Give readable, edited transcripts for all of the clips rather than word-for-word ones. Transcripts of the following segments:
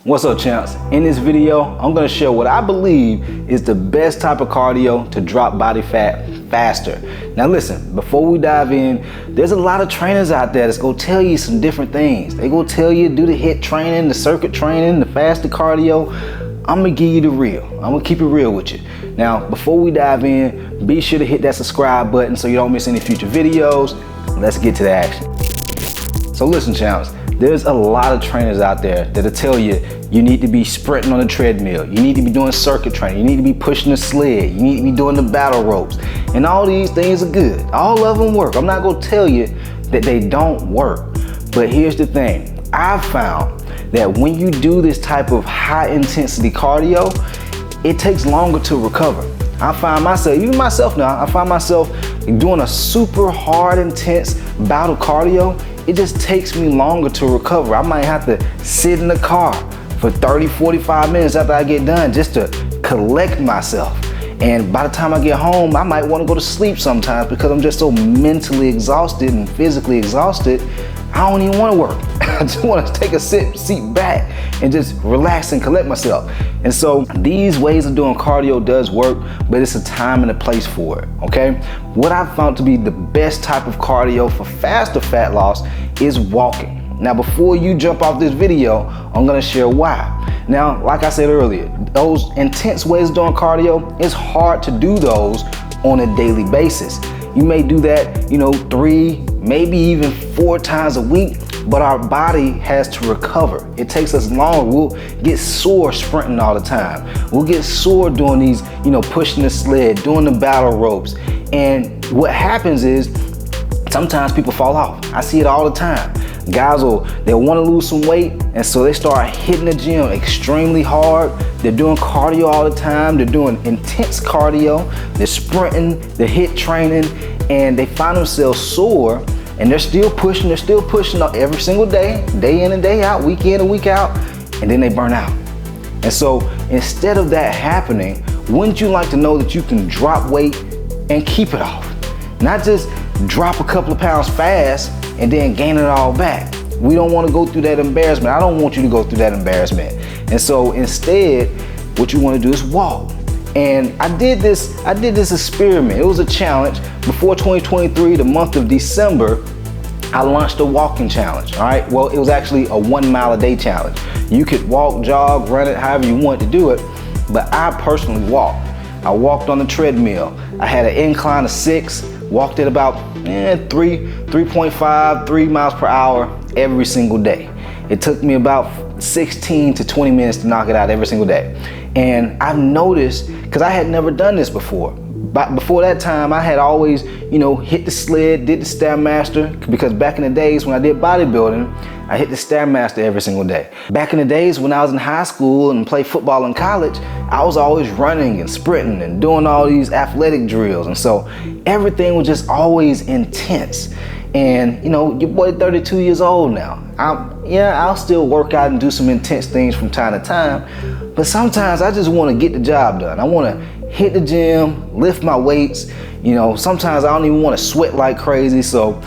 What's up, champs? In this video, I'm gonna share what I believe is the best type of cardio to drop body fat faster. Now listen, before we dive in, there's a lot of trainers out there that's gonna tell you some different things. They gonna tell you do the HIIT training, the circuit training, the faster cardio. I'm gonna give you the real. I'm gonna keep it real with you. Now, before we dive in, be sure to hit that subscribe button so you don't miss any future videos. Let's get to the action. So listen, champs, there's a lot of trainers out there that'll tell you you need to be sprinting on the treadmill, you need to be doing circuit training, you need to be pushing the sled, you need to be doing the battle ropes, and all these things are good. All of them work. I'm not gonna tell you that they don't work, but here's the thing. I've found that when you do this type of high intensity cardio, it takes longer to recover. I find myself, even myself now, I find myself doing a super hard, intense bout of cardio. It just takes me longer to recover. I might have to sit in the car for 30, 45 minutes after I get done just to collect myself. And by the time I get home, I might want to go to sleep sometimes because I'm just so mentally exhausted and physically exhausted. I don't even want to work. I just want to take a seat back and just relax and collect myself. And so these ways of doing cardio does work, but it's a time and a place for it, okay? What I've found to be the best type of cardio for faster fat loss is walking. Now, before you jump off this video, I'm gonna share why. Now, like I said earlier, those intense ways of doing cardio, it's hard to do those on a daily basis. You may do that, 3, maybe even 4 times a week, but our body has to recover. It takes us long. We'll get sore sprinting all the time. We'll get sore doing these, pushing the sled, doing the battle ropes. And what happens is sometimes people fall off. I see it all the time. Guys they'll want to lose some weight, and so they start hitting the gym extremely hard. They're doing cardio all the time. They're doing intense cardio. They're sprinting, they're HIIT training, and they find themselves sore, and they're still pushing every single day in and day out, week in and week out, and then they burn out. And so instead of that happening, wouldn't you like to know that you can drop weight and keep it off? Not just drop a couple of pounds fast and then gain it all back. We don't want to go through that embarrassment. I don't want you to go through that embarrassment. And so instead, what you want to do is walk. And I did this experiment. It was a challenge. Before 2023, the month of December, I launched a walking challenge, all right? Well, it was actually a 1 mile a day challenge. You could walk, jog, run it, however you want to do it, but I personally walked. I walked on the treadmill. I had an incline of 6, walked at about 3.5, 3 miles per hour every single day. It took me about 16 to 20 minutes to knock it out every single day. And I've noticed, because I had never done this before. But before that time, I had always, hit the sled, did the Stairmaster, because back in the days when I did bodybuilding, I hit the Stairmaster every single day. Back in the days when I was in high school and played football in college, I was always running and sprinting and doing all these athletic drills. And so everything was just always intense. And your boy 32 years old now. I'll still work out and do some intense things from time to time, but sometimes I just want to get the job done. I want to hit the gym, lift my weights. Sometimes I don't even want to sweat like crazy. So,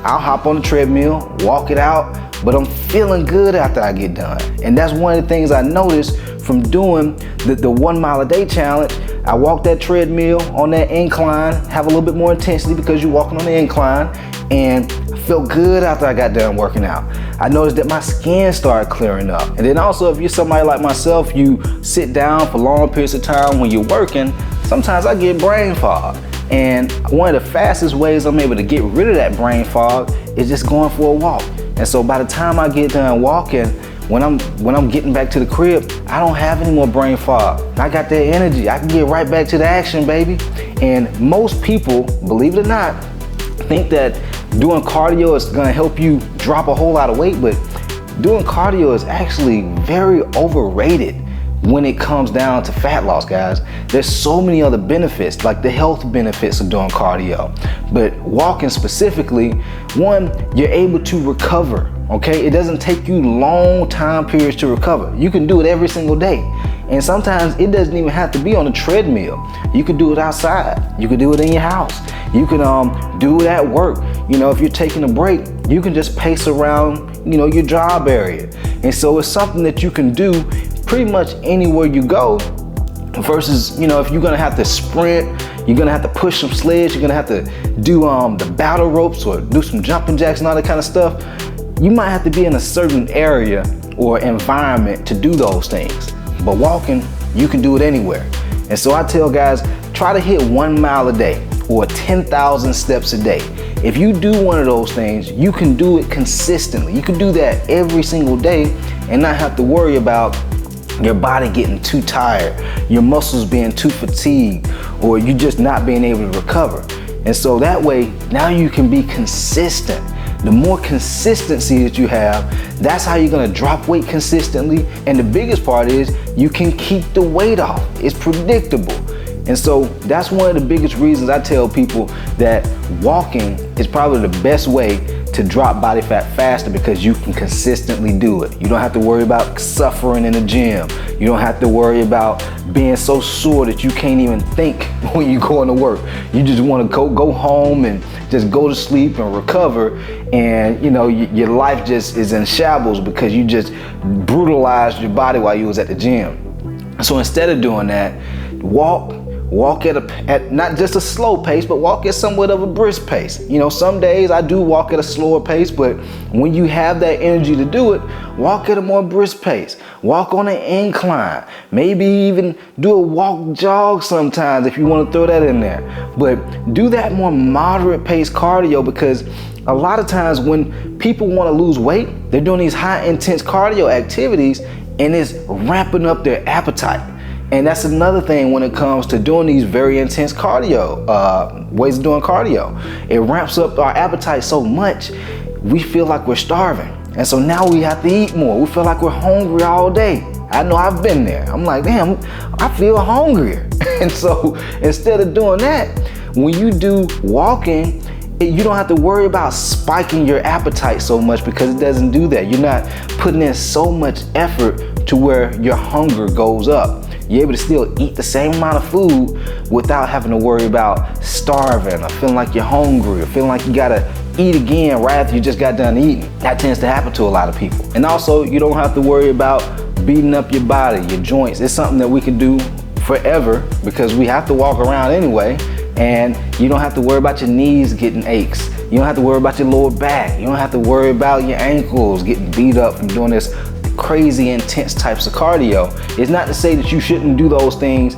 I'll hop on the treadmill, walk it out, but I'm feeling good after I get done. And that's one of the things I noticed from doing the 1 mile a day challenge. I walk that treadmill on that incline, have a little bit more intensity because you're walking on the incline, and I felt good after I got done working out. I noticed that my skin started clearing up. And then also, if you're somebody like myself, you sit down for long periods of time when you're working, sometimes I get brain fog. And one of the fastest ways I'm able to get rid of that brain fog is just going for a walk. And so by the time I get done walking, when I'm getting back to the crib, I don't have any more brain fog. I got that energy. I can get right back to the action, baby. And most people, believe it or not, think that doing cardio is gonna help you drop a whole lot of weight, but doing cardio is actually very overrated when it comes down to fat loss, guys. There's so many other benefits, like the health benefits of doing cardio. But walking specifically, one, you're able to recover, okay? It doesn't take you long time periods to recover. You can do it every single day. And sometimes it doesn't even have to be on a treadmill. You can do it outside. You can do it in your house. You can do it at work. If you're taking a break, you can just pace around your job area. And so it's something that you can do pretty much anywhere you go, versus, if you're gonna have to sprint, you're gonna have to push some sleds, you're gonna have to do the battle ropes or do some jumping jacks and all that kind of stuff, you might have to be in a certain area or environment to do those things. But walking, you can do it anywhere. And so I tell guys, try to hit 1 mile a day or 10,000 steps a day. If you do one of those things, you can do it consistently. You can do that every single day and not have to worry about your body getting too tired, your muscles being too fatigued, or you just not being able to recover. And so that way, now you can be consistent. The more consistency that you have, that's how you're gonna drop weight consistently. And the biggest part is you can keep the weight off. It's predictable. And so that's one of the biggest reasons I tell people that walking is probably the best way to drop body fat faster, because you can consistently do it. You don't have to worry about suffering in the gym. You don't have to worry about being so sore that you can't even think when you go into work. You just want to go home and just go to sleep and recover, and your life just is in shambles because you just brutalized your body while you was at the gym. So instead of doing that, walk at not just a slow pace, but walk at somewhat of a brisk pace. Some days I do walk at a slower pace, but when you have that energy to do it, walk at a more brisk pace. Walk on an incline. Maybe even do a walk jog sometimes if you want to throw that in there. But do that more moderate pace cardio, because a lot of times when people want to lose weight, they're doing these high intense cardio activities and it's ramping up their appetite. And that's another thing when it comes to doing these very intense cardio, ways of doing cardio. It ramps up our appetite so much, we feel like we're starving. And so now we have to eat more. We feel like we're hungry all day. I know I've been there. I'm like, damn, I feel hungrier. And so instead of doing that, when you do walking, you don't have to worry about spiking your appetite so much, because it doesn't do that. You're not putting in so much effort to where your hunger goes up. You're able to still eat the same amount of food without having to worry about starving or feeling like you're hungry or feeling like you gotta eat again right after you just got done eating. That tends to happen to a lot of people. And also, you don't have to worry about beating up your body, your joints. It's something that we can do forever because we have to walk around anyway. And you don't have to worry about your knees getting aches. You don't have to worry about your lower back. You don't have to worry about your ankles getting beat up from doing this crazy intense types of cardio. It's not to say that you shouldn't do those things,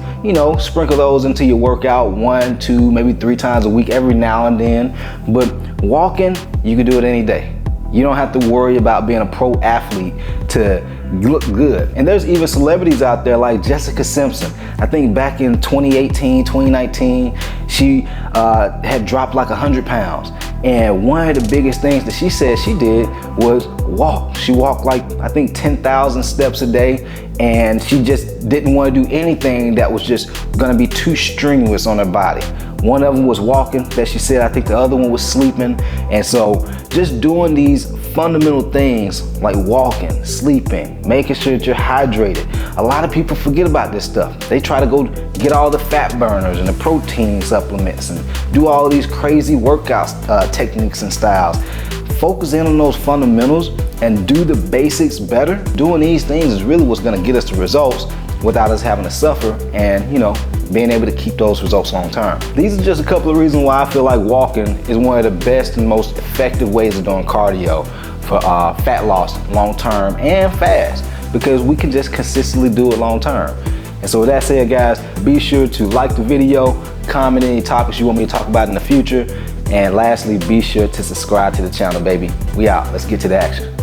sprinkle those into your workout 1, 2, maybe 3 times a week every now and then. But walking, you can do it any day. You don't have to worry about being a pro athlete to look good. And there's even celebrities out there like Jessica Simpson. I think back in 2018, 2019, she had dropped like 100 pounds. And one of the biggest things that she said she did was walk. She walked like, I think 10,000 steps a day, and she just didn't want to do anything that was just gonna be too strenuous on her body. One of them was walking, that she said. I think the other one was sleeping. And so just doing these fundamental things like walking, sleeping, making sure that you're hydrated. A lot of people forget about this stuff. They try to go get all the fat burners and the protein supplements and do all these crazy workout techniques and styles. Focus in on those fundamentals and do the basics better. Doing these things is really what's gonna get us the results without us having to suffer and, being able to keep those results long term. These are just a couple of reasons why I feel like walking is one of the best and most effective ways of doing cardio for fat loss long term and fast, because we can just consistently do it long term. And so with that said, guys, be sure to like the video, comment any topics you want me to talk about in the future, and lastly, be sure to subscribe to the channel, baby. We out. Let's get to the action.